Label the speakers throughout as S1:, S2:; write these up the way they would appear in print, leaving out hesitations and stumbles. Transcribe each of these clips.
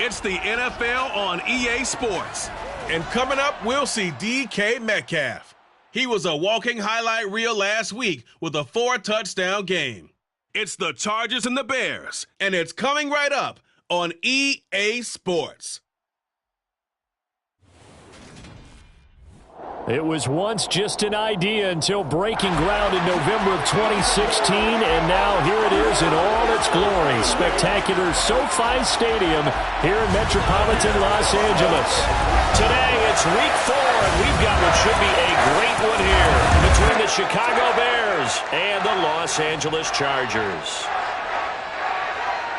S1: It's the NFL on EA Sports. And coming up, we'll see DK Metcalf. He was a walking highlight reel last week with a 4-touchdown game. It's the Chargers and the Bears, and it's coming right up on EA Sports.
S2: It was once just an idea until breaking ground in November of 2016, and now here it is in all its glory. Spectacular SoFi Stadium here in metropolitan Los Angeles. Today it's week 4, and we've got what should be a great one here between the Chicago Bears and the Los Angeles Chargers.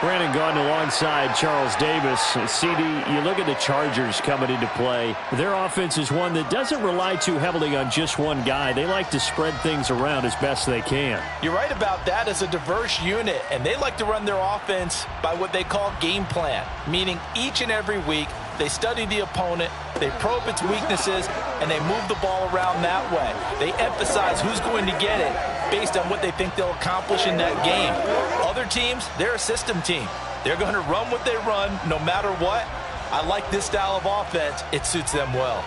S2: Brandon Gaudin alongside Charles Davis. CD, you look at the Chargers coming into play. Their offense is one that doesn't rely too heavily on just one guy. They like to spread things around as best they can.
S3: You're right about that. It's a diverse unit, and they like to run their offense by what they call game plan, meaning each and every week they study the opponent, they probe its weaknesses, and they move the ball around that way. They emphasize who's going to get it based on what they think they'll accomplish in that game. Other teams, they're a system team. They're going to run what they run no matter what. I like this style of offense. It suits them well.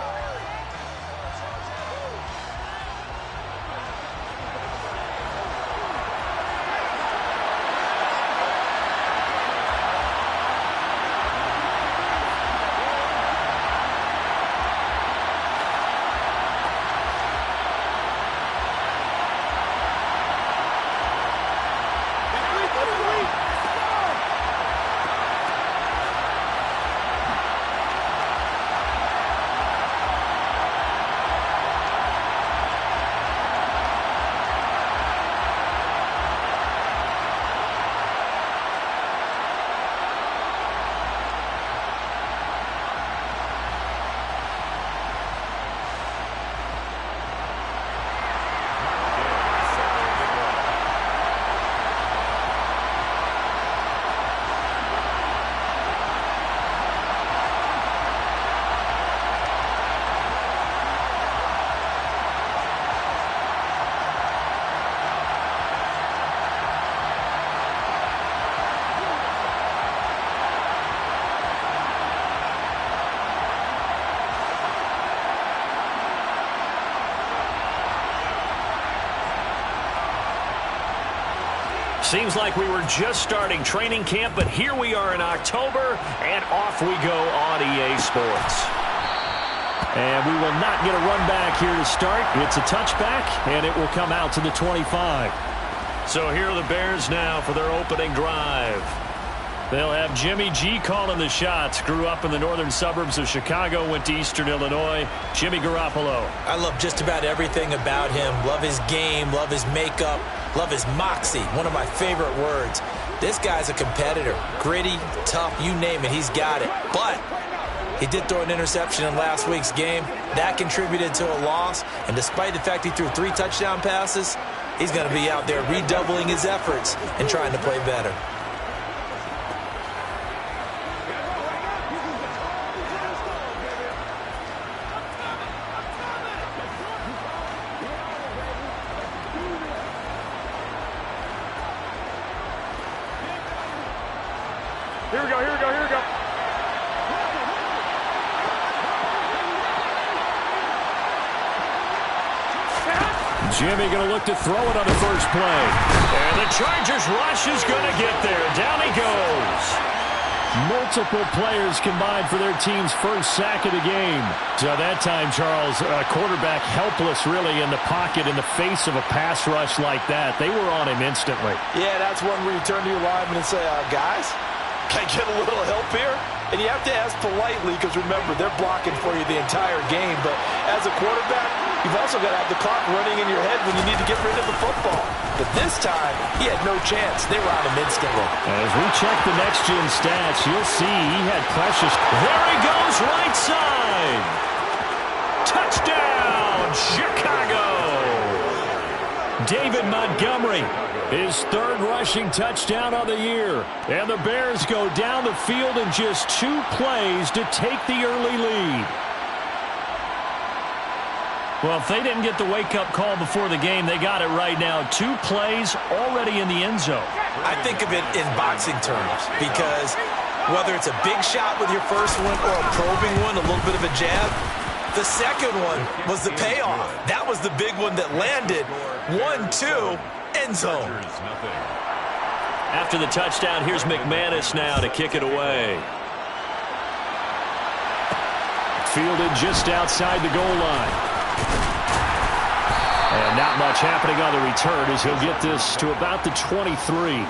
S2: Seems like we were just starting training camp, but here we are in October, and off we go on EA Sports. And we will not get a run back here to start. It's a touchback, and it will come out to the 25. So here are the Bears now for their opening drive. They'll have Jimmy G calling the shots. Grew up in the northern suburbs of Chicago, went to Eastern Illinois. Jimmy Garoppolo.
S3: I love just about everything about him. Love his game, love his makeup, love his moxie, one of my favorite words. This guy's a competitor. Gritty, tough, you name it, he's got it. But he did throw an interception in last week's game. That contributed to a loss. And despite the fact he threw 3 touchdown passes, he's going to be out there redoubling his efforts and trying to play better.
S4: Here we go, here we go, here we go.
S2: Jimmy going to look to throw it on the first play. And the Chargers rush is going to get there. Down he goes. Multiple players combined for their team's first sack of the game. So that time, Charles, quarterback helpless really in the pocket in the face of a pass rush like that. They were on him instantly.
S3: Yeah, that's one where you turn to your lineman and say, guys, can I get a little help here? And you have to ask politely because, remember, they're blocking for you the entire game. But as a quarterback, you've also got to have the clock running in your head when you need to get rid of the football. But this time, he had no chance. They were on him instantly.
S2: As we check the next-gen stats, you'll see he had precious. There he goes, right side. Touchdown, Chicago. David Montgomery, his 3rd rushing touchdown of the year. And the Bears go down the field in just 2 plays to take the early lead. Well, if they didn't get the wake-up call before the game, they got it right now. 2 plays already in the end zone.
S3: I think of it in boxing terms because Whether it's a big shot with your first one or a probing one, a little bit of a jab, the second one was the payoff. That was the big one that landed. 1-2, end zone.
S2: After the touchdown, here's McManus now to kick it away. Fielded just outside the goal line. And not much happening on the return as he'll get this to about the 23.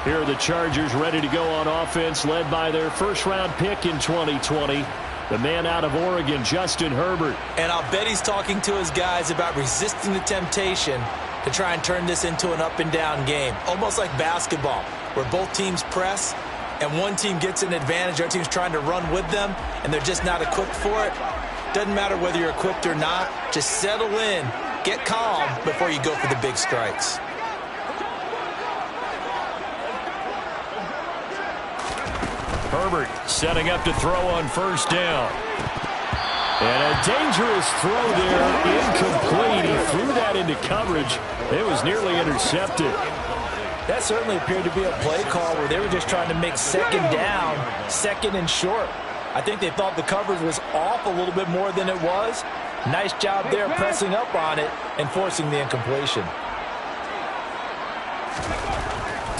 S2: Here are the Chargers ready to go on offense, led by their first-round pick in 2020, the man out of Oregon, Justin Herbert.
S3: And I'll bet he's talking to his guys about resisting the temptation to try and turn this into an up-and-down game, almost like basketball, where both teams press, and one team gets an advantage, the other team's trying to run with them, and they're just not equipped for it. Doesn't matter whether you're equipped or not. Just settle in, get calm before you go for the big strikes.
S2: Herbert setting up to throw on first down. And a dangerous throw there, incomplete. He threw that into coverage. It was nearly intercepted.
S3: That certainly appeared to be a play call where they were just trying to make second down, second and short. I think they thought the coverage was off a little bit more than it was. Nice job there pressing up on it and forcing the incompletion.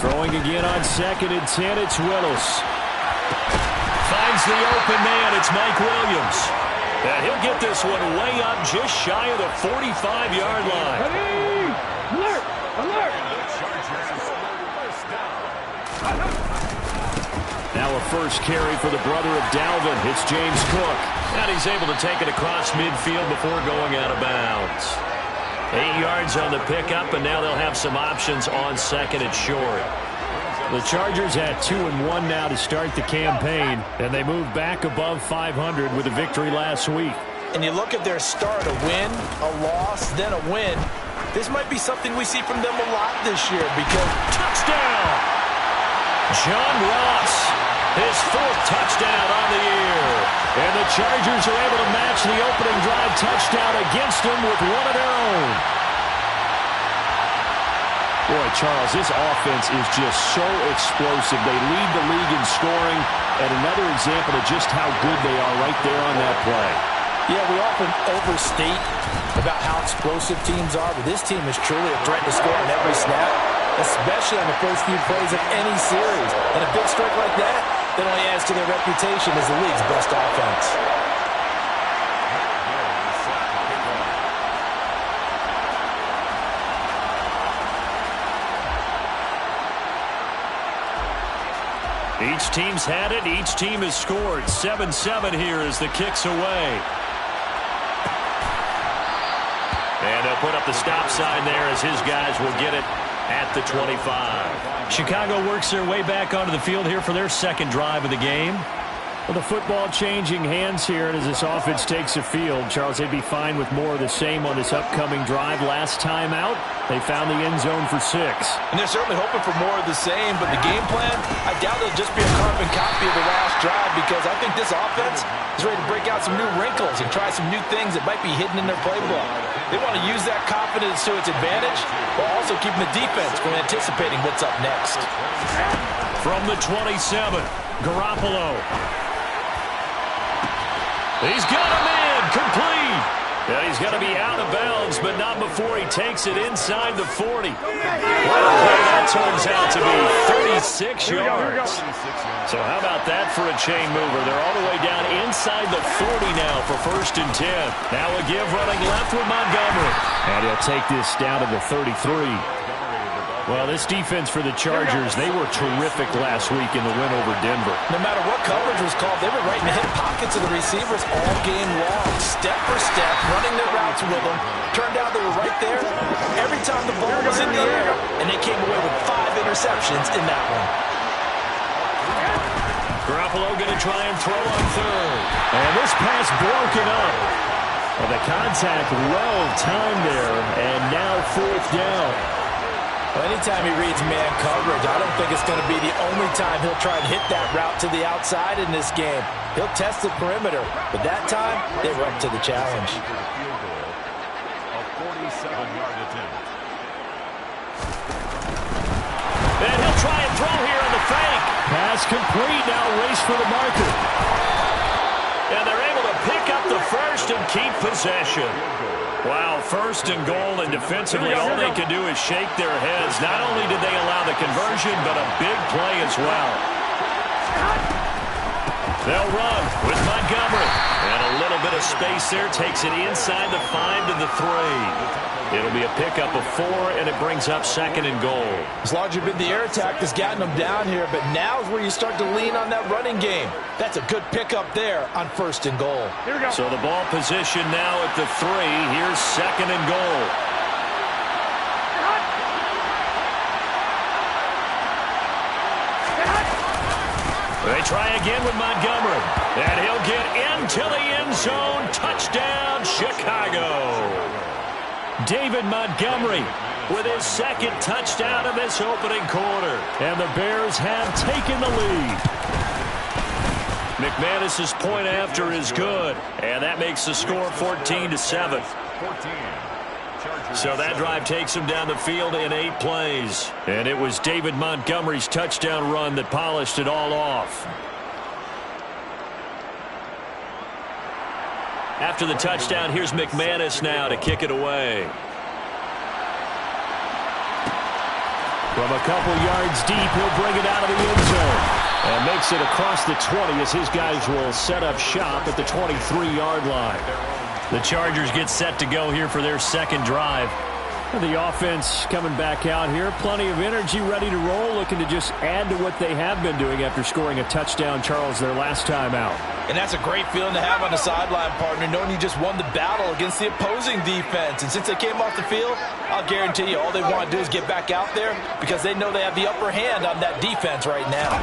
S2: Throwing again on 2nd and 10, it's Willis. Finds the open man, it's Mike Williams. And he'll get this one way up just shy of the 45-yard line.
S4: Alert! Alert!
S2: Now a first carry for the brother of Dalvin. It's James Cook. And he's able to take it across midfield before going out of bounds. 8 yards on the pickup, and now they'll have some options on 2nd and short. The Chargers at 2-1 now to start the campaign, and they move back above 500 with a victory last week.
S3: And you look at their start, a win, a loss, then a win. This might be something we see from them a lot this year because touchdown! John Ross, his 4th touchdown on the year. And the Chargers are able to match the opening drive touchdown against them with one of their own. Boy, Charles, this offense is just so explosive. They lead the league in scoring, and another example of just how good they are right there on that play. Yeah, we often overstate about how explosive teams are, but this team is truly a threat to score on every snap, especially on the first few plays of any series. And a big strike like that only adds to their reputation as the league's best offense.
S2: Each team's had it. Each team has scored. 7-7 here as the kick's away. And they'll put up the stop sign there as his guys will get it at the 25. Chicago works their way back onto the field here for their second drive of the game. Well, the football changing hands here, and as this offense takes the field, Charles, they'd be fine with more of the same on this upcoming drive. Last time out, they found the end zone for 6.
S3: And they're certainly hoping for more of the same, but the game plan, I doubt it'll just be a carbon copy of the last drive because I think this offense is ready to break out some new wrinkles and try some new things that might be hidden in their playbook. They want to use that confidence to its advantage while also keeping the defense from anticipating what's up next.
S2: From the 27, Garoppolo. He's got a man complete. Yeah, he's going to be out of bounds, but not before he takes it inside the 40. Wow, that turns out to be 36 yards. So how about that for a chain mover? They're all the way down inside the 40 now for 1st and 10. Now a give running left with Montgomery. And he'll take this down to the 33. Well, this defense for the Chargers, they were terrific last week in the win over Denver.
S3: No matter what coverage was called, they were right in the hip pockets of the receivers all game long, step for step, running their routes with them. Turned out they were right there every time the ball was in the air, and they came away with 5 interceptions in that one.
S2: Garoppolo going to try and throw on 3rd. And this pass broken up. Well, the contact well timed there, and now 4th down.
S3: Well, anytime he reads man coverage, I don't think it's going to be the only time he'll try and hit that route to the outside in this game. He'll test the perimeter, but that time, they were up to the challenge.
S2: And he'll try and throw here on the fake. Pass complete. Now race for the marker.
S5: And they're able to pick up the first and keep possession. Wow, first and goal, and defensively all they can do is shake their heads. Not only did they allow the conversion, but a big play as well. They'll run with Montgomery. And a little bit of space there takes it inside the 5 to the 3. It'll be a pickup of 4, and it brings up second and goal.
S3: As large as been the air attack that's gotten them down here, but now is where you start to lean on that running game. That's a good pickup there on first and goal.
S4: Here we go.
S5: So the ball position now at the 3. Here's second and goal. They try again with Montgomery. And he'll get into the end zone. Touchdown, Chicago.
S2: David Montgomery with his second touchdown of this opening quarter. And the Bears have taken the lead.
S5: McManus's point after is good. And that makes the score 14-7. So that drive takes him down the field in 8 plays. And it was David Montgomery's touchdown run that polished it all off. After the touchdown, here's McManus now to kick it away.
S2: From a couple yards deep, he'll bring it out of the end zone. And makes it across the 20 as his guys will set up shop at the 23-yard line.
S5: The Chargers get set to go here for their second drive.
S2: The offense coming back out here. Plenty of energy, ready to roll, looking to just add to what they have been doing after scoring a touchdown, Charles, their last time out.
S3: And that's a great feeling to have on the sideline, partner, knowing you just won the battle against the opposing defense. And since they came off the field, I'll guarantee you all they want to do is get back out there because they know they have the upper hand on that defense right now.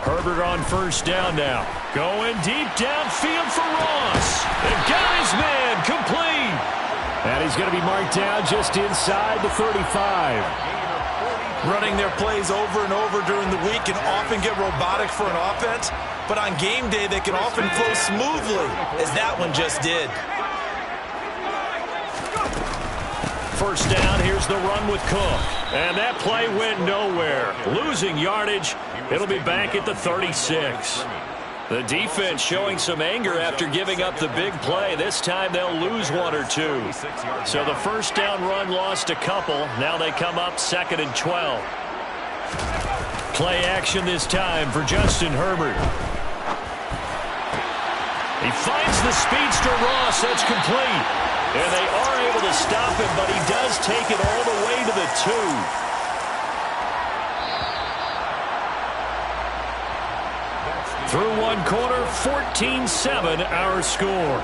S2: Herbert on first down now. Going deep downfield for Ross. And got his man complete. And he's going to be marked down just inside the 35.
S3: Running their plays over and over during the week can often get robotic for an offense, but on game day they can often flow smoothly, as that one just did.
S5: First down, here's the run with Cook. And that play went nowhere. Losing yardage. It'll be back at the 36. The defense showing some anger after giving up the big play. This time they'll lose 1 or 2. So the first down run lost a couple. Now they come up 2nd and 12. Play action this time for Justin Herbert. He finds the speedster Ross. That's complete. And they are able to stop him, but he does take it all the way to the 2. Through one quarter, 14-7 our score.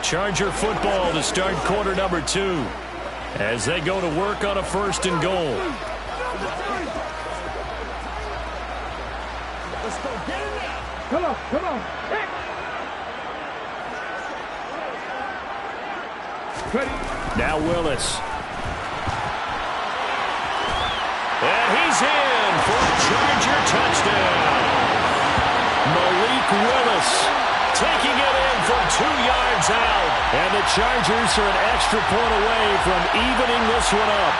S5: Charger football to start quarter number 2 as they go to work on a first and goal.
S4: Let's go. Get it now. Come on. Come on. Hey. Ready.
S2: Now Willis.
S5: And he's in for a Charger touchdown.
S2: Malik Willis taking it in from 2 yards out. And the Chargers are an extra point away from evening this one up.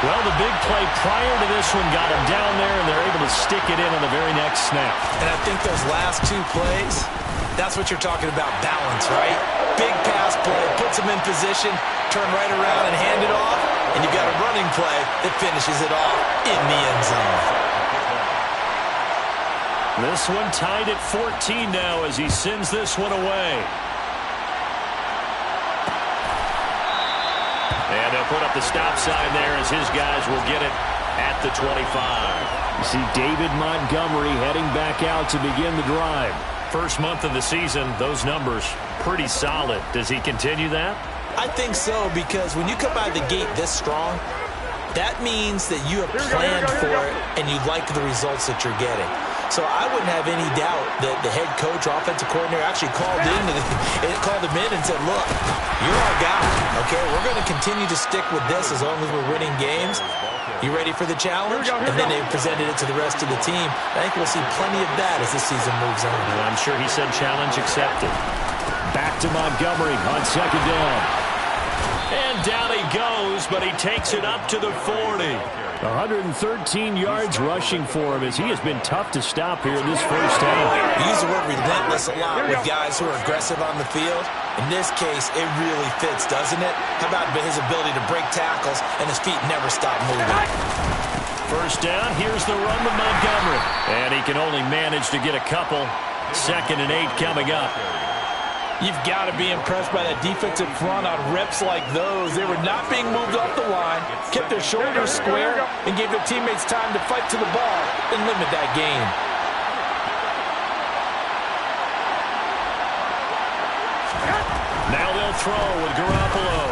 S5: Well, the big play prior to this one got him down there, and they're able to stick it in on the very next snap.
S3: And I think those last 2 plays, that's what you're talking about, balance, right? Big pass play, puts them in position, turn right around and hand it off, and you've got a running play that finishes it off in the end zone.
S5: This one tied at 14 now as he sends this one away. And they'll put up the stop sign there as his guys will get it at the 25.
S2: You see David Montgomery heading back out to begin the drive.
S5: First month of the season, those numbers pretty solid. Does he continue that?
S3: I think so, because when you come out of the gate this strong, that means that you have planned for it and you like the results that you're getting. So I wouldn't have any doubt that the head coach or offensive coordinator actually called him in and said, look, you're our guy, okay? We're going to continue to stick with this as long as we're winning games. You ready for the challenge? And then they presented it to the rest of the team. I think we'll see plenty of that as this season moves on.
S5: And I'm sure he said challenge accepted.
S2: Back to Montgomery on second down.
S5: And down he goes, but he takes it up to the 40.
S2: 113 yards rushing for him as he has been tough to stop here in this first half.
S3: We use the word relentless a lot with guys who are aggressive on the field. In this case, it really fits, doesn't it? How about his ability to break tackles and his feet never stop moving?
S5: First down, here's the run with Montgomery. And he can only manage to get a couple. 2nd and 8 coming up.
S3: You've got to be impressed by that defensive front on reps like those. They were not being moved off the line, kept their shoulders square, and gave their teammates time to fight to the ball and limit that gain.
S5: Now they'll throw with Garoppolo.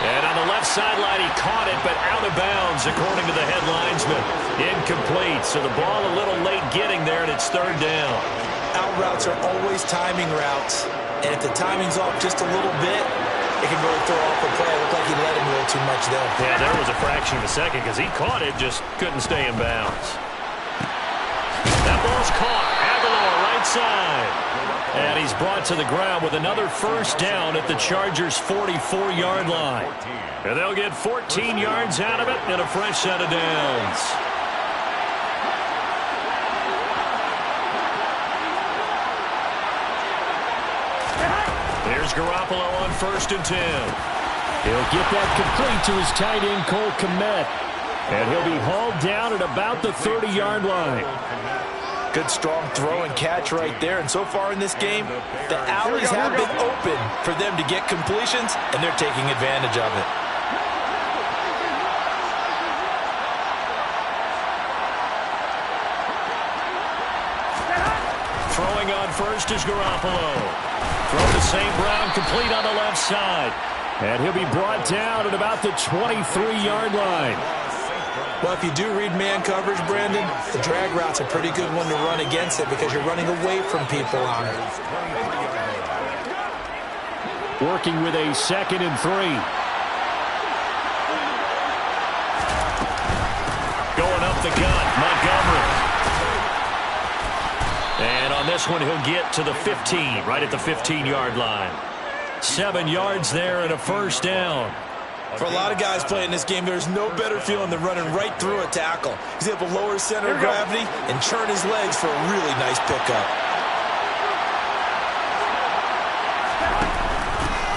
S5: And on the left sideline, he caught it, but out of bounds, according to the head linesman. Incomplete, so the ball a little late getting there, and it's 3rd down.
S3: Out routes are always timing routes, and if the timing's off just a little bit, it can really throw off a play. It looked like he let him a little too much there.
S5: Yeah, there was a fraction of a second because he caught it, just couldn't stay in bounds. That ball's caught. Aguilar, right side. And he's brought to the ground with another first down at the Chargers' 44-yard line. And they'll get 14 yards out of it and a fresh set of downs. Here's Garoppolo on 1st and 10.
S2: He'll get that complete to his tight end, Cole Kmet. And he'll be hauled down at about the 30-yard line.
S3: Good, strong throw and catch right there. And so far in this game, the alleys have been open for them to get completions, and they're taking advantage of it.
S5: Throwing on 1st is Garoppolo. Throw to St. Brown, complete on the left side.
S2: And he'll be brought down at about the 23-yard line.
S3: Well, if you do read man coverage, Brandon, the drag route's a pretty good one to run against it because you're running away from people on it.
S2: Working with a 2nd and 3.
S5: Going up the gut, Montgomery. And on this one, he'll get to the 15, right at the 15-yard line. 7 yards there and a first down.
S3: For a lot of guys playing this game, there's no better feeling than running right through a tackle. He's able to lower his center of gravity and churn his legs for a really nice pickup.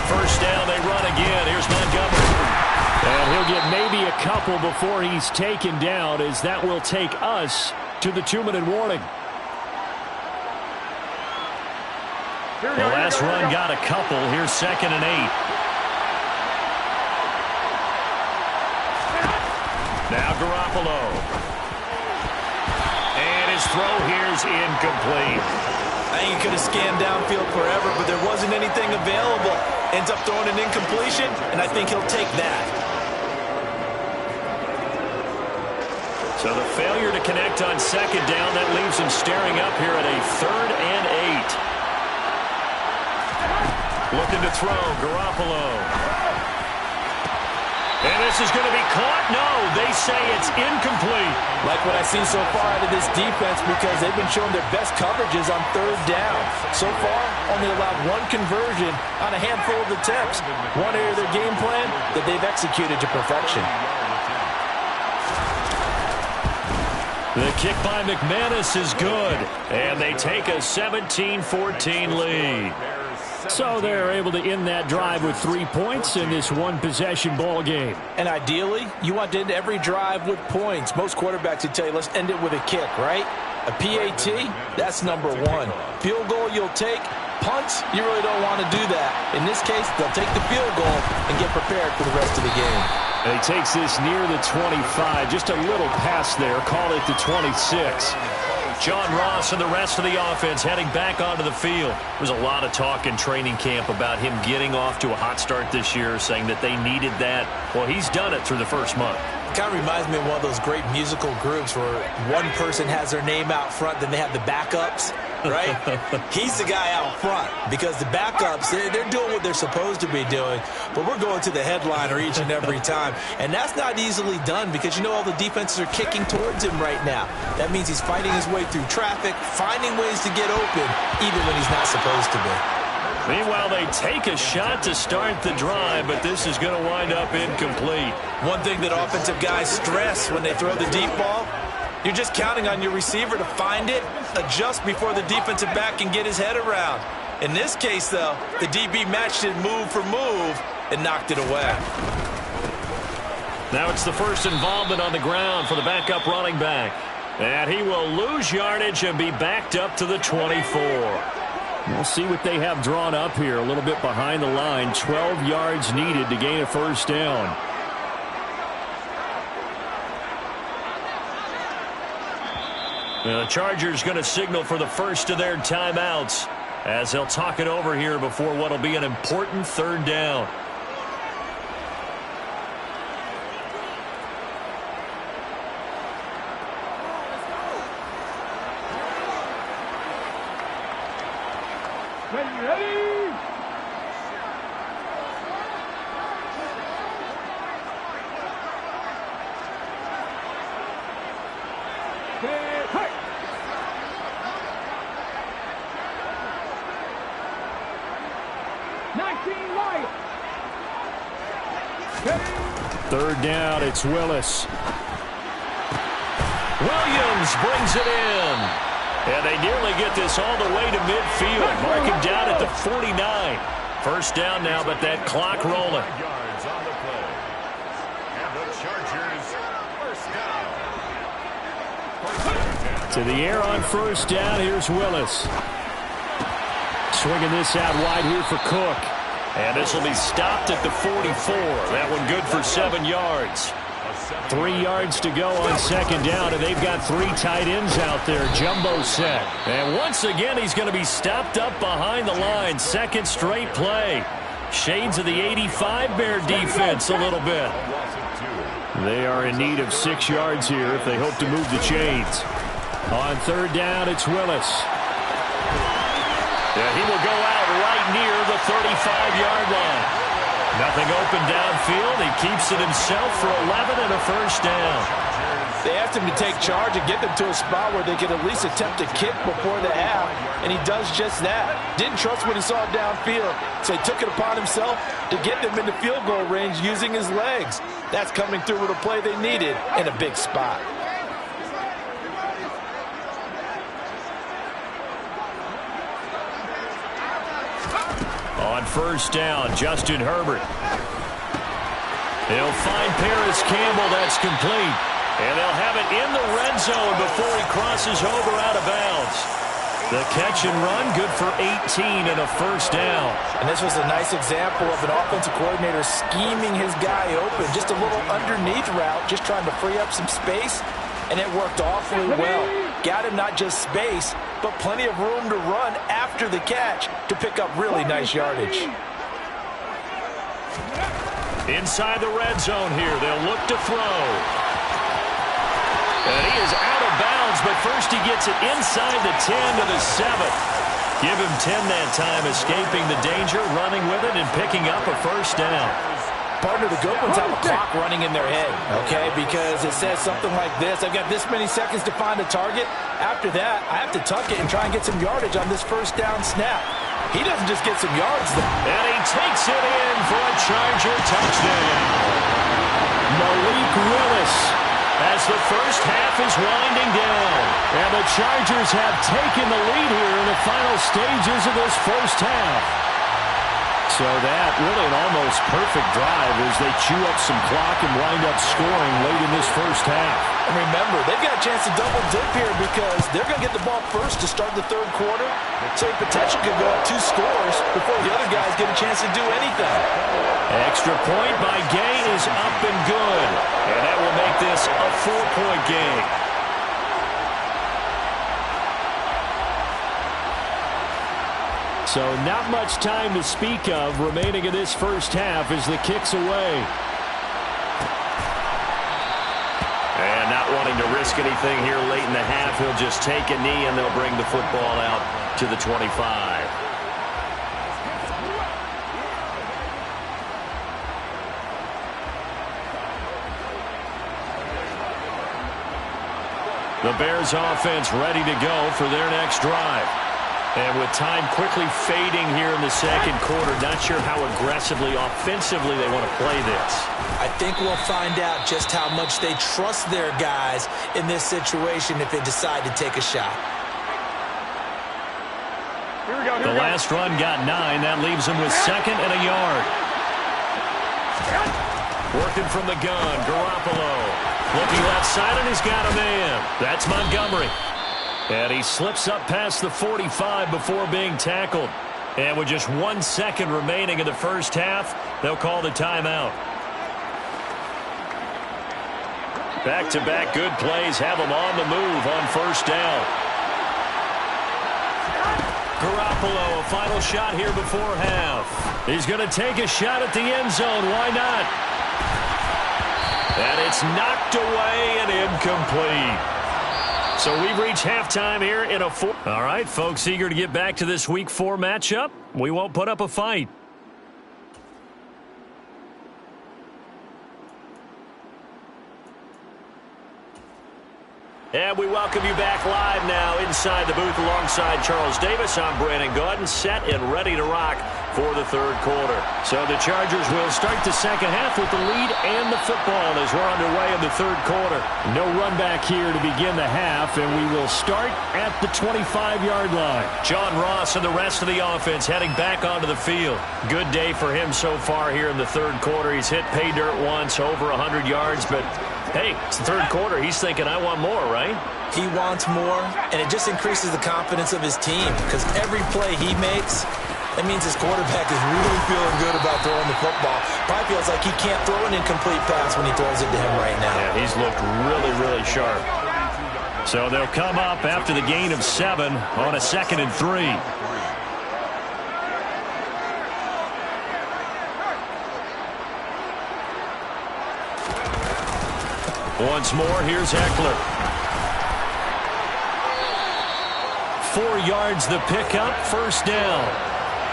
S5: First down, they run again. Here's Montgomery.
S2: And he'll get maybe a couple before he's taken down, as that will take us to the 2-minute warning.
S5: The last run got a couple. Here's 2nd and 8. Now Garoppolo. And his throw here's incomplete.
S3: I think he could have scanned downfield forever, but there wasn't anything available. Ends up throwing an incompletion, and I think he'll take that.
S5: So the failure to connect on 2nd down, that leaves him staring up here at a 3rd and 8. Looking to throw, Garoppolo. And this is going to be caught. No, they say it's incomplete.
S3: Like what I've seen so far out of this defense, because they've been showing their best coverages on 3rd down. So far, only allowed 1 conversion on a handful of attempts. One area of their game plan that they've executed to perfection.
S2: The kick by McManus is good, and they take a 17-14 lead. So they're able to end that drive with 3 points in this one-possession ball game.
S3: And ideally, you want to end every drive with points. Most quarterbacks would tell you, let's end it with a kick, right? A PAT, that's number 1. Field goal you'll take. Punts, you really don't want to do that. In this case, they'll take the field goal and get prepared for the rest of the game.
S2: And he takes this near the 25. Just a little pass there. Call it the 26.
S5: John Ross and the rest of the offense heading back onto the field. There's a lot of talk in training camp about him getting off to a hot start this year, saying that they needed that. Well, he's done it through the first month.
S3: It kind of reminds me of one of those great musical groups where one person has their name out front, then they have the backups, right? He's the guy out front because the backups, they're doing what they're supposed to be doing, but we're going to the headliner each and every time. And that's not easily done because, you know, all the defenses are kicking towards him right now. That means he's fighting his way through traffic, finding ways to get open, even when he's not supposed to be.
S5: Meanwhile, they take a shot to start the drive, but this is going to wind up incomplete.
S3: One thing that offensive guys stress when they throw the deep ball, you're just counting on your receiver to find it, adjust before the defensive back can get his head around. In this case, though, the DB matched it move for move and knocked it away.
S5: Now it's the first involvement on the ground for the backup running back. And he will lose yardage and be backed up to the 24.
S2: We'll see what they have drawn up here. A little bit behind the line. 12 yards needed to gain a first down.
S5: The Chargers going to signal for the first of their timeouts as they'll talk it over here before what will be an important third down.
S4: Ready? Hey! 19 right.
S2: Third down, it's Willis.
S5: Williams brings it in. And they nearly get this all the way to midfield. Mark him down at the 49. First down now, but that clock rolling.
S6: Yards on the play. And the Chargers first down.
S2: To the air on first down. Here's Willis. Swinging this out wide here for Cook.
S5: And this will be stopped at the 44. That one good for 7 yards.
S2: 3 yards to go on second down, and they've got 3 tight ends out there. Jumbo set.
S5: And once again, he's going to be stopped up behind the line. Second straight play. Shades of the 85 Bear defense a little bit.
S2: They are in need of 6 yards here if they hope to move the chains. On third down, it's Willis.
S5: And he will go out right near the 35-yard line. Nothing open downfield. He keeps it himself for 11 and a first down.
S3: They asked him to take charge and get them to a spot where they could at least attempt a kick before the half, and he does just that. Didn't trust what he saw downfield, so he took it upon himself to get them into field goal range using his legs. That's coming through with a play they needed in a big spot.
S2: On first down, Justin Herbert.
S5: They'll find Paris Campbell. That's complete. And they'll have it in the red zone before he crosses over out of bounds. The catch and run, good for 18 and a first down.
S3: And this was a nice example of an offensive coordinator scheming his guy open. Just a little underneath route, just trying to free up some space. And it worked awfully well. Got him not just space, but plenty of room to run after the catch to pick up really nice yardage.
S5: Inside the red zone here, they'll look to throw. And he is out of bounds, but first he gets it inside the 10 to the 7. Give him 10 that time, escaping the danger, running with it, and picking up a first down.
S3: Partner, the good ones have a clock running in their head, okay? Because it says something like this. I've got this many seconds to find a target. After that, I have to tuck it and try and get some yardage on this first down snap. He doesn't just get some yards, though.
S5: And he takes it in for a Charger touchdown.
S2: Malik Willis
S5: as the first half is winding down.
S2: And the Chargers have taken the lead here in the final stages of this first half. So that really an almost perfect drive as they chew up some clock and wind up scoring late in this first half.
S3: And remember, they've got a chance to double dip here because they're going to get the ball first to start the third quarter. So they potentially could go up 2 scores before the other guys get a chance to do anything.
S5: Extra point by Gay is up and good. And that will make this a 4-point game.
S2: So not much time to speak of remaining in this first half as the kick's away.
S5: And not wanting to risk anything here late in the half, he'll just take a knee and they'll bring the football out to the 25. The Bears offense ready to go for their next drive.
S2: And with time quickly fading here in the second quarter, not sure how aggressively, offensively they want to play this.
S3: I think we'll find out just how much they trust their guys in this situation if they decide to take a shot.
S2: The last run got 9. That leaves him with 2nd and a yard. Working from the gun, Garoppolo. Looking left side, and he's got a man. That's Montgomery. And he slips up past the 45 before being tackled. And with just 1 second remaining in the first half, they'll call the timeout. Back-to-back good plays have them on the move on first down. Garoppolo, a final shot here before half. He's going to take a shot at the end zone. Why not? And it's knocked away and incomplete. So we've reached halftime here in a 4. All right, folks, eager to get back to this Week 4 matchup. We won't put up a fight. And we welcome you back live now inside the booth alongside Charles Davis. I'm Brandon Gaudin, set and ready to rock for the third quarter. So the Chargers will start the second half with the lead and the football as we're underway in the third quarter. No run back here to begin the half, and we will start at the 25-yard line. John Ross and the rest of the offense heading back onto the field. Good day for him so far here in the third quarter. He's hit pay dirt once, over 100 yards, but hey, it's the third quarter. He's thinking, I want more, right?
S3: He wants more, and it just increases the confidence of his team because every play he makes, that means his quarterback is really feeling good about throwing the football. Probably feels like he can't throw an incomplete pass when he throws it to him right now.
S2: Yeah, he's looked really, really sharp. So they'll come up after the gain of 7 on a 2nd and 3. Once more, here's Eckler. 4 yards the pickup, first down.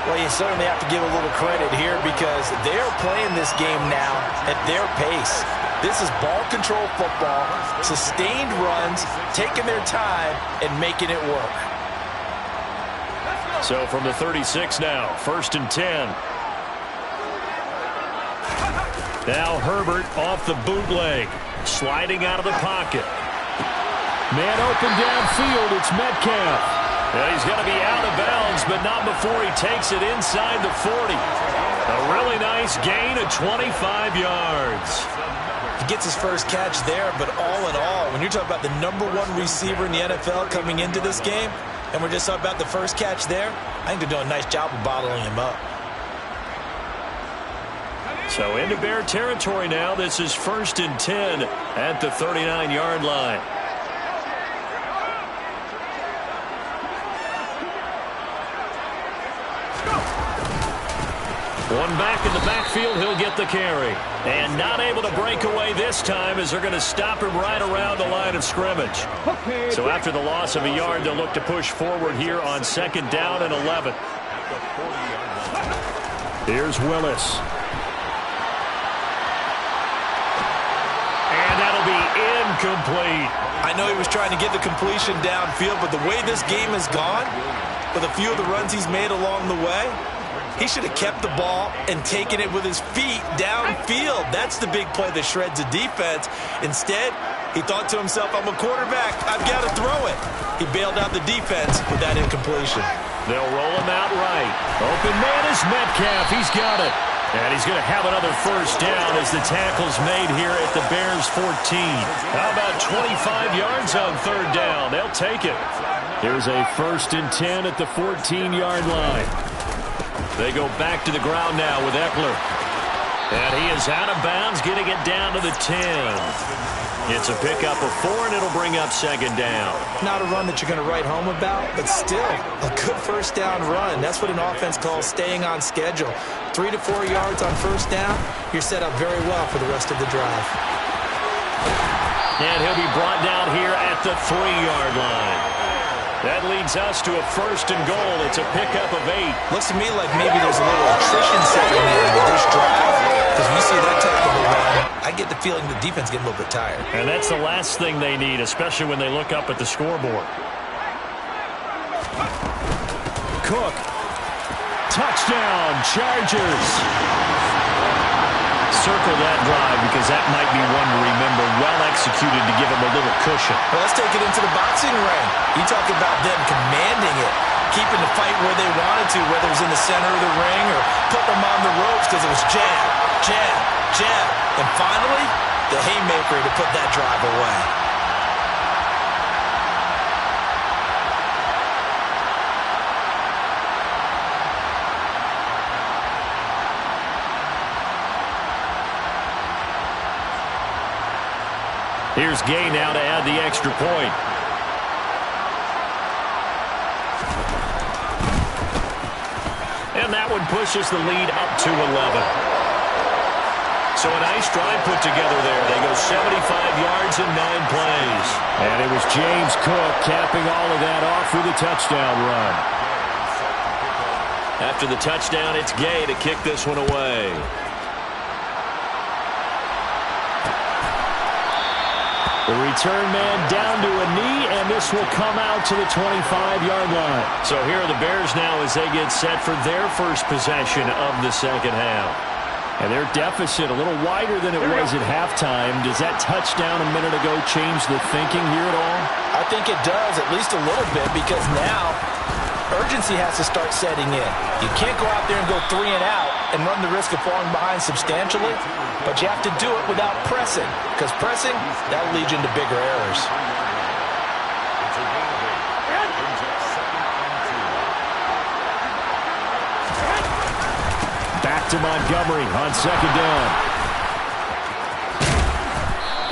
S3: Well, you certainly have to give a little credit here because they're playing this game now at their pace. This is ball control football, sustained runs, taking their time and making it work.
S2: So from the 36 now, 1st and 10. Now Herbert off the bootleg. Sliding out of the pocket. Man open downfield, it's Metcalf. And he's going to be out of bounds, but not before he takes it inside the 40. A really nice gain of 25 yards.
S3: He gets his first catch there, but all in all, when you're talking about the #1 receiver in the NFL coming into this game, and we're just talking about the first catch there, I think they're doing a nice job of bottling him up.
S2: So into Bear territory now. This is 1st and 10 at the 39-yard line. One back in the backfield, he'll get the carry. And not able to break away this time as they're going to stop him right around the line of scrimmage. So after the loss of a yard, they'll look to push forward here on 2nd down and 11. Here's Willis. And that'll be incomplete.
S3: I know he was trying to get the completion downfield, but the way this game has gone, with a few of the runs he's made along the way, he should have kept the ball and taken it with his feet downfield. That's the big play that shreds the defense. Instead, he thought to himself, I'm a quarterback, I've got to throw it. He bailed out the defense with that incompletion.
S2: They'll roll him out right. Open man is Metcalf. He's got it. And he's going to have another first down as the tackle's made here at the Bears' 14. How about 25 yards on 3rd down? They'll take it. Here's a 1st and 10 at the 14-yard line. They go back to the ground now with Eckler. And he is out of bounds, getting it down to the 10. It's a pickup of 4, and it'll bring up 2nd down.
S3: Not a run that you're going to write home about, but still a good first down run. That's what an offense calls staying on schedule. 3 to 4 yards on first down, you're set up very well for the rest of the drive.
S2: And he'll be brought down here at the 3-yard line. That leads us to a 1st and goal. It's a pickup of 8.
S3: Looks to me like maybe there's a little attrition setting in with this drive. Because when you see that type of a run, I get the feeling the defense getting a little bit tired.
S2: And that's the last thing they need, especially when they look up at the scoreboard. Cook. Touchdown, Chargers. Circle that drive because that might be one to remember. Well executed to give him a little cushion.
S3: Well, let's take it into the boxing ring. You talk about them commanding it, keeping the fight where they wanted to, whether it was in the center of the ring or putting them on the ropes because it was jab, jab, jab. And finally, the haymaker to put that drive away.
S2: Here's Gay now to add the extra point. And that one pushes the lead up to 11. So a nice drive put together there. They go 75 yards in 9 plays. And it was James Cook capping all of that off with a touchdown run. After the touchdown, it's Gay to kick this one away. The return man down to a knee, and this will come out to the 25-yard line. So here are the Bears now as they get set for their first possession of the second half. And their deficit a little wider than it was at halftime. Does that touchdown a minute ago change the thinking here at all?
S3: I think it does, at least a little bit, because now urgency has to start setting in. You can't go out there and go 3 and out and run the risk of falling behind substantially, but you have to do it without pressing, because pressing, that'll lead you into bigger errors.
S2: Back to Montgomery on second down.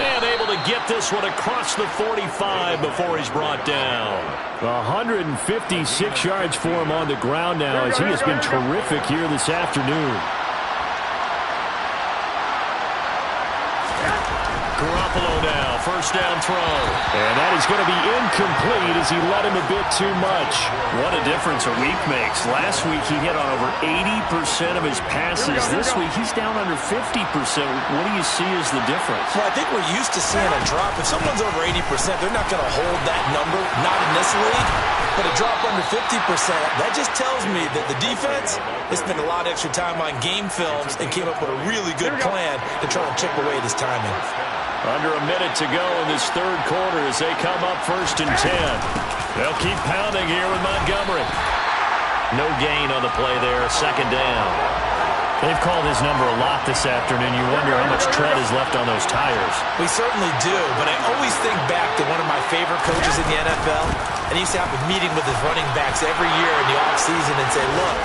S2: And able to get this one across the 45 before he's brought down. 156 yards for him on the ground now as he has been terrific here this afternoon. Garoppolo now, first down throw. And that is going to be incomplete as he led him a bit too much. What a difference a week makes. Last week he hit on over 80% of his passes. This week he's down under 50%. What do you see as the difference?
S3: Well, I think we're used to seeing a drop. If someone's over 80%, they're not going to hold that number, not in this league. But a drop under 50%, that just tells me that the defense has spent a lot of extra time on game films and came up with a really good plan to try to chip away this timing.
S2: Under a minute to go in this third quarter as they come up first and 10. They'll keep pounding here with Montgomery. No gain on the play there, second down. They've called his number a lot this afternoon. You wonder how much tread is left on those tires.
S3: We certainly do, but I always think back to one of my favorite coaches in the NFL, and he used to have a meeting with his running backs every year in the offseason and say, look,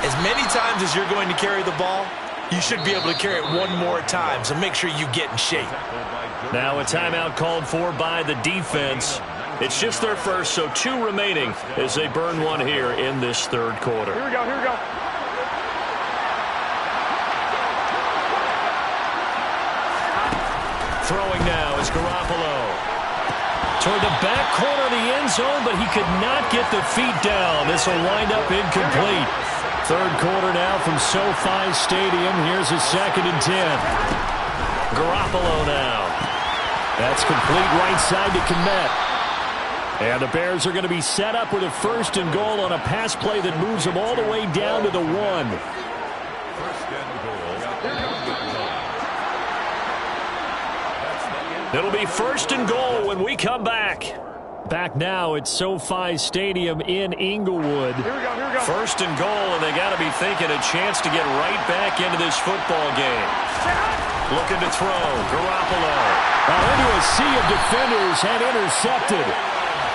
S3: as many times as you're going to carry the ball, you should be able to carry it one more time, so make sure you get in shape.
S2: Now a timeout called for by the defense. It's just their first, so 2 remaining as they burn one here in this third quarter.
S4: Here we go, here we go.
S2: Throwing now is Garoppolo. Toward the back corner of the end zone, but he could not get the feet down. This will wind up incomplete. Third quarter now from SoFi Stadium. Here's a second and 10. Garoppolo now. That's complete right side to Kmet. And the Bears are going to be set up with a first and goal on a pass play that moves them all the way down to the 1. It'll be first and goal when we come back. Back now at SoFi Stadium in Inglewood.
S4: Here we go, here we go.
S2: First and goal, and they got to be thinking a chance to get right back into this football game. Looking to throw. Garoppolo. Into a sea of defenders and intercepted.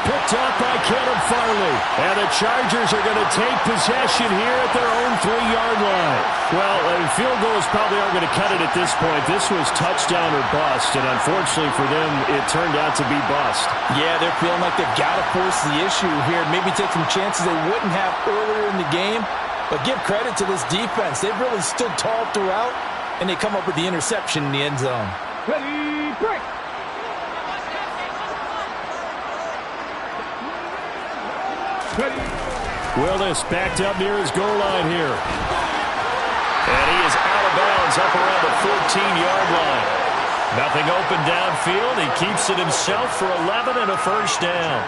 S2: Picked up by Caleb Farley. And the Chargers are going to take possession here at their own 3-yard line. Well, field goals probably aren't going to cut it at this point. This was touchdown or bust, and unfortunately for them, it turned out to be bust.
S3: Yeah, they're feeling like they've got to force the issue here. Maybe take some chances they wouldn't have earlier in the game. But give credit to this defense. They've really stood tall throughout, and they come up with the interception in the end zone.
S4: Ready, break.
S2: Willis backed up near his goal line here. And he is out of bounds up around the 14-yard line. Nothing open downfield. He keeps it himself for 11 and a first down.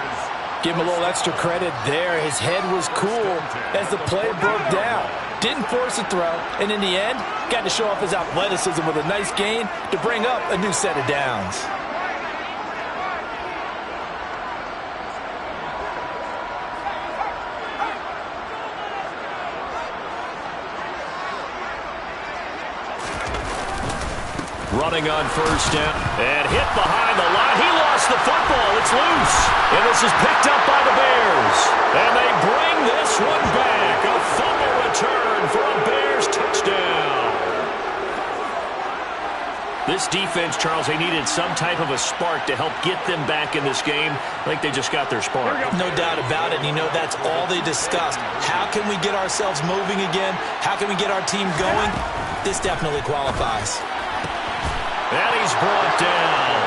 S3: Give him a little extra credit there. His head was cool as the play broke down. Didn't force a throw, and in the end, got to show off his athleticism with a nice gain to bring up a new set of downs.
S2: Running on first down and hit behind the line. He lost the football. It's loose. And this is picked up by the Bears. And they bring this one back. A fumble return for a Bears touchdown. This defense, Charles, they needed some type of a spark to help get them back in this game. I think they just got their spark.
S3: No doubt about it. You know, that's all they discussed. How can we get ourselves moving again? How can we get our team going? This definitely qualifies.
S2: And he's brought down.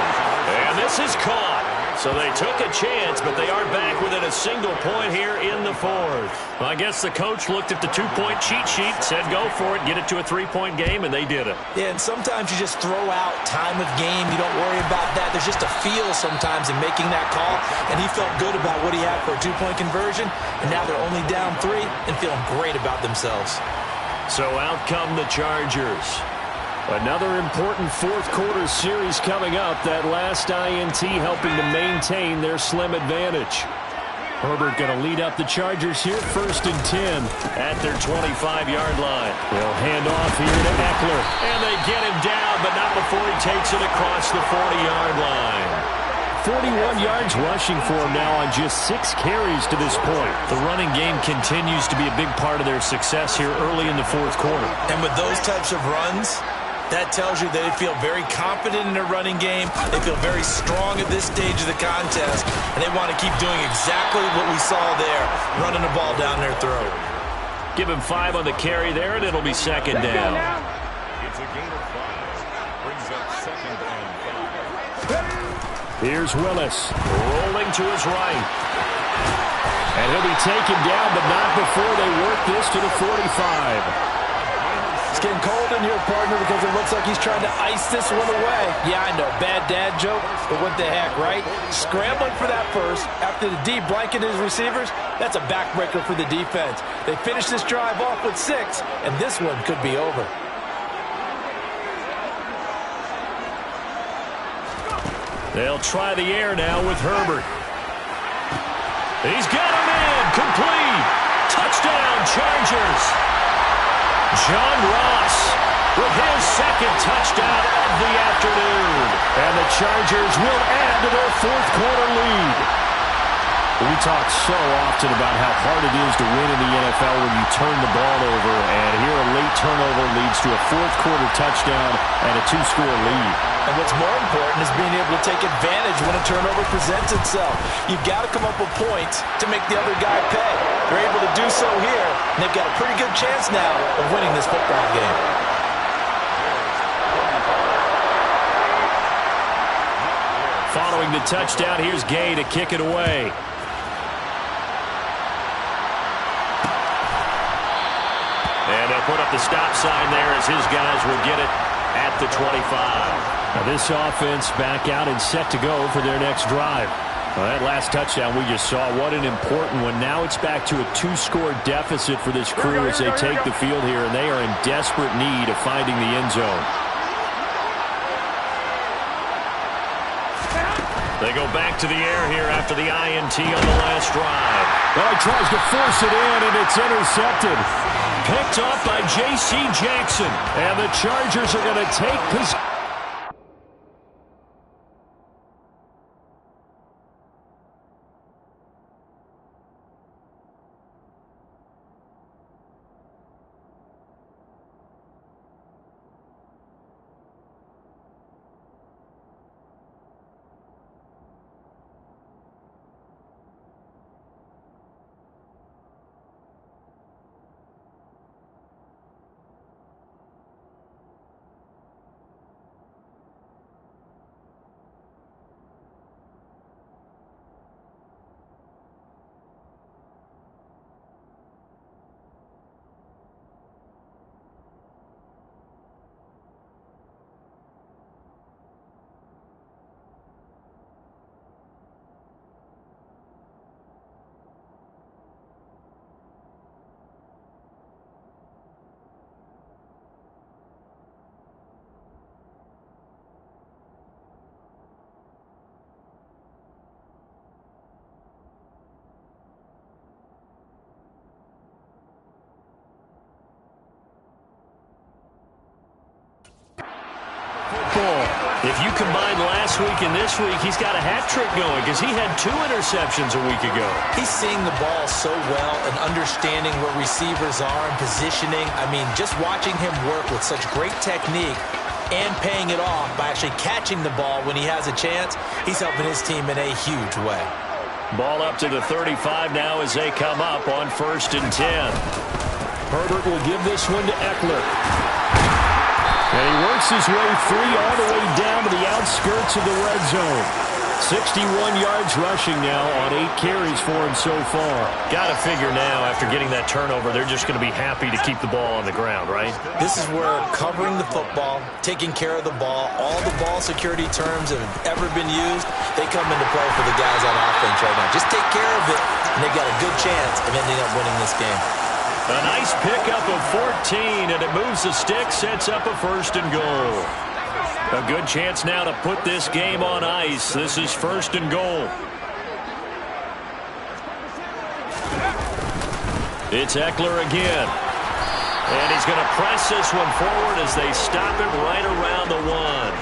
S2: And this is caught. So they took a chance, but they are back within a single point here in the fourth. Well, I guess the coach looked at the two-point cheat sheet, said go for it, get it to a three-point game, and they did it.
S3: Yeah, and sometimes you just throw out time of game. You don't worry about that. There's just a feel sometimes in making that call, and he felt good about what he had for a two-point conversion, and now they're only down 3 and feeling great about themselves.
S2: So out come the Chargers. Another important fourth-quarter series coming up. That last INT helping to maintain their slim advantage. Herbert going to lead up the Chargers here, 1st and 10 at their 25-yard line. They'll hand off here to Eckler. And they get him down, but not before he takes it across the 40-yard line. 41 yards rushing for him now on just 6 carries to this point. The running game continues to be a big part of their success here early in the fourth quarter.
S3: And with those types of runs, that tells you they feel very confident in their running game. They feel very strong at this stage of the contest, and they want to keep doing exactly what we saw there, running the ball down their throat.
S2: Give him 5 on the carry there, and it'll be second down.
S6: It's a gain of 5. Brings up 2nd and 5.
S2: Here's Willis, rolling to his right. And he'll be taken down, but not before they work this to the 45.
S3: It's getting cold in here, partner, because it looks like he's trying to ice this one away. Yeah, I know, bad dad joke, but what the heck, right? Scrambling for that first after the D blanketed his receivers, that's a backbreaker for the defense. They finished this drive off with 6, and this one could be over.
S2: They'll try the air now with Herbert. He's got him in, complete. Touchdown, Chargers. John Ross with his 2nd touchdown of the afternoon. And the Chargers will add to their fourth-quarter lead. We talk so often about how hard it is to win in the NFL when you turn the ball over, and here a late turnover leads to a fourth-quarter touchdown and a 2-score lead.
S3: And what's more important is being able to take advantage when a turnover presents itself. You've got to come up with points to make the other guy pay. They're able to do so here, and they've got a pretty good chance now of winning this football game.
S2: Following the touchdown, here's Gay to kick it away. And they'll put up the stop sign there as his guys will get it at the 25. Now this offense back out and set to go for their next drive. Well, that last touchdown we just saw, what an important one. Now it's back to a 2-score deficit for this crew as they take the field here, and they are in desperate need of finding the end zone. They go back to the air here after the INT on the last drive. Well, he tries to force it in, and it's intercepted. Picked up by J.C. Jackson. And the Chargers are going to take possession.
S5: If you combine last week and this week, he's got a hat trick going because he had 2 interceptions a week ago.
S3: He's seeing the ball so well and understanding where receivers are and positioning. I mean, just watching him work with such great technique and paying it off by actually catching the ball when he has a chance, he's helping his team in a huge way.
S5: Ball up to the 35 now as they come up on 1st and 10. Herbert will give this one to Eckler. And he works his way free all the way down to the outskirts of the red zone. 61 yards rushing now on 8 carries for him so far. Got to figure now, after getting that turnover, they're just going to be happy to keep the ball on the ground, right?
S3: This is where covering the football, taking care of the ball, all the ball security terms that have ever been used, they come into play for the guys on offense right now. Just take care of it, and they've got a good chance of ending up winning this game.
S5: A nice pickup of 14, and it moves the stick, sets up a 1st and goal. A good chance now to put this game on ice. This is 1st and goal. It's Eckler again. And he's going to press this one forward as they stop it right around the 1.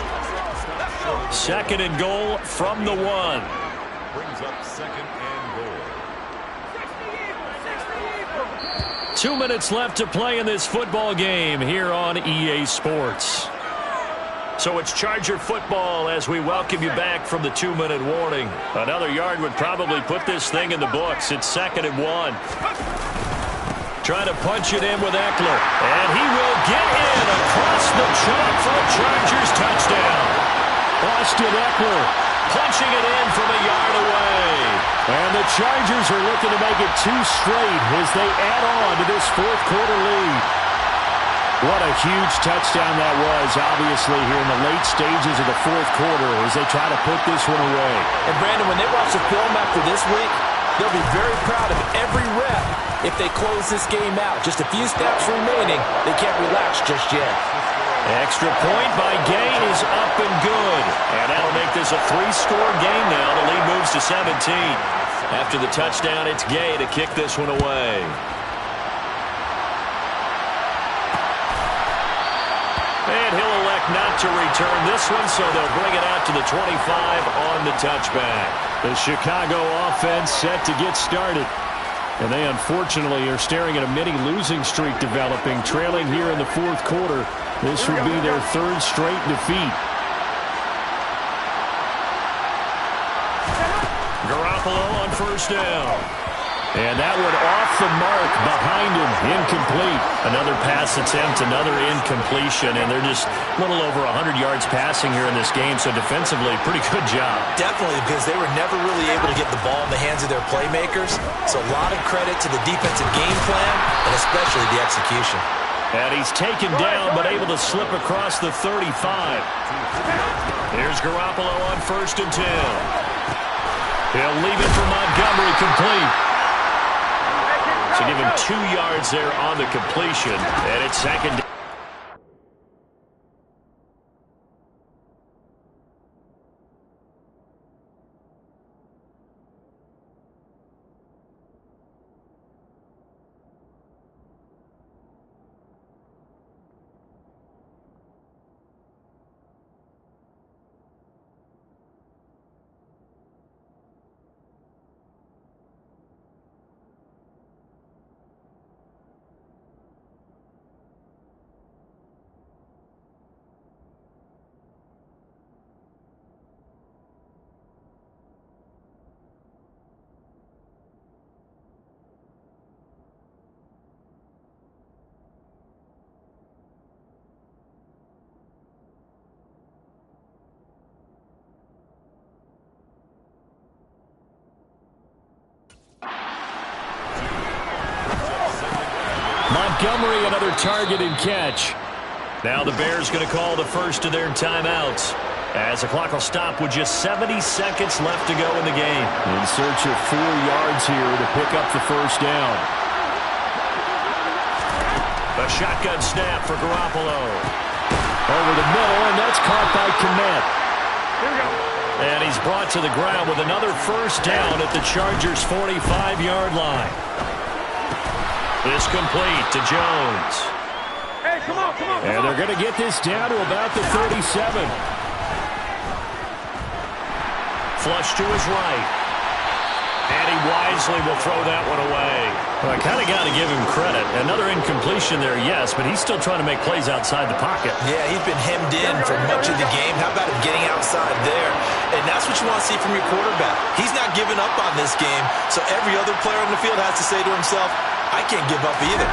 S5: 2nd and goal from the 1.
S6: Brings up 2nd and goal.
S5: 2 minutes left to play in this football game here on EA Sports. So it's Charger football as we welcome you back from the 2-minute warning. Another yard would probably put this thing in the books. It's 2nd and 1. Trying to punch it in with Eckler. And he will get in across the chalk for a Chargers touchdown. Austin Eckler punching it in from a yard away. And the Chargers are looking to make it 2 straight as they add on to this 4th quarter lead. What a huge touchdown that was, obviously, here in the late stages of the 4th quarter as they try to put this one away.
S3: And, Brandon, when they watch the film after this week, they'll be very proud of every rep if they close this game out. Just a few steps remaining. They can't relax just yet.
S5: Extra point by Gay is up and good. And that'll make this a 3-score game now. The lead moves to 17. After the touchdown, it's Gay to kick this one away. And he'll elect not to return this one, so they'll bring it out to the 25 on the touchback. The Chicago offense set to get started. And they unfortunately are staring at a mini losing streak developing, trailing here in the 4th quarter. This would be their 3rd straight defeat. Garoppolo on 1st down. And that one off the mark behind him, incomplete. Another pass attempt, another incompletion, and they're just a little over 100 yards passing here in this game, so defensively, pretty good job.
S3: Definitely, because they were never really able to get the ball in the hands of their playmakers, so a lot of credit to the defensive game plan, and especially the execution.
S5: And he's taken down, but able to slip across the 35. Here's Garoppolo on 1st and 10. He'll leave it for Montgomery, complete. So give him 2 yards there on the completion, and it's 2nd. Montgomery, another target and catch. Now the Bears going to call the first of their timeouts, as the clock will stop with just 70 seconds left to go in the game. In search of 4 yards here to pick up the 1st down. A shotgun snap for Garoppolo. Over the middle, and that's caught by Kmet.
S4: Here we go.
S5: And he's brought to the ground with another 1st down at the Chargers' 45-yard line. This complete to Jones.
S4: Hey, come on, come on, come
S5: and
S4: on.
S5: they're going to get this down to about the 37. flush to his right. And he wisely will throw that one away. Well, I kind of got to give him credit. Another incompletion there, yes, but he's still trying to make plays outside the pocket.
S3: Yeah, he's been hemmed in for much of the game. How about him getting outside there? And that's what you want to see from your quarterback. He's not giving up on this game, so every other player on the field has to say to himself, I can't give up either.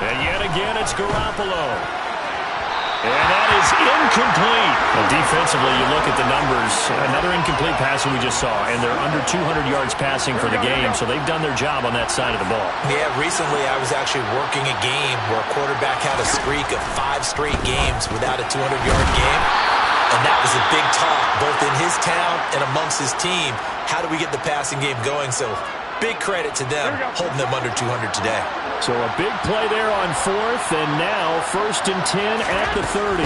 S5: And yet again, it's Garoppolo. And that is incomplete. Well, defensively, you look at the numbers. Another incomplete pass we just saw, and they're under 200 yards passing for the game, so they've done their job on that side of the ball.
S3: Yeah, recently I was actually working a game where a quarterback had a streak of 5 straight games without a 200-yard game, and that was a big talk, both in his town and amongst his team. How do we get the passing game going? So big credit to them, holding them under 200 today.
S2: So a big play there on 4th, and now 1st and 10 at the 30.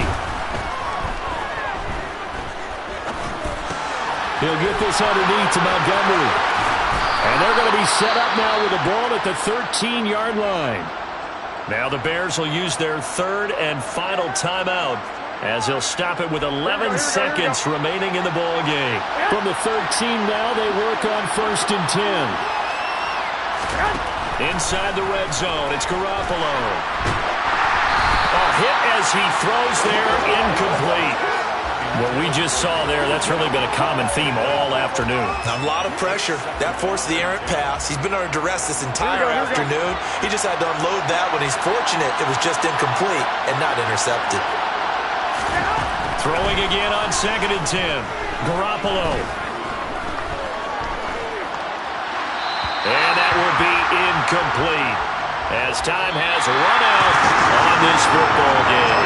S2: He'll get this underneath to Montgomery. And they're going to be set up now with the ball at the 13-yard line.
S5: Now the Bears will use their 3rd and final timeout as he'll stop it with 11 seconds remaining in the ball game.
S2: From the 13 now, they work on 1st and 10.
S5: Inside the red zone, it's Garoppolo. A hit as he throws there, incomplete. What we just saw there, that's really been a common theme all afternoon.
S3: A lot of pressure. That forced the errant pass. He's been under duress this entire afternoon. He just had to unload that when he's fortunate it was just incomplete and not intercepted.
S5: Throwing again on 2nd and 10. Garoppolo. And that will be incomplete as time has run out on this football game.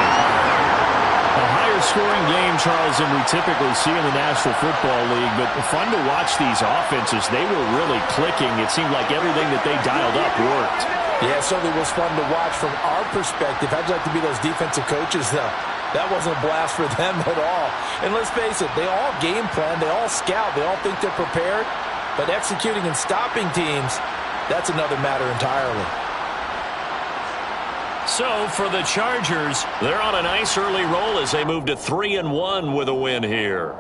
S2: A higher-scoring game, Charles, than we typically see in the National Football League, but fun to watch these offenses. They were really clicking. It seemed like everything that they dialed up worked.
S3: Yeah, it certainly was fun to watch from our perspective. I'd like to be those defensive coaches, though. That wasn't a blast for them at all. And let's face it, they all game plan, they all scout, they all think they're prepared. But executing and stopping teams, that's another matter entirely.
S5: So for the Chargers, they're on a nice early roll as they move to 3-1 with a win here.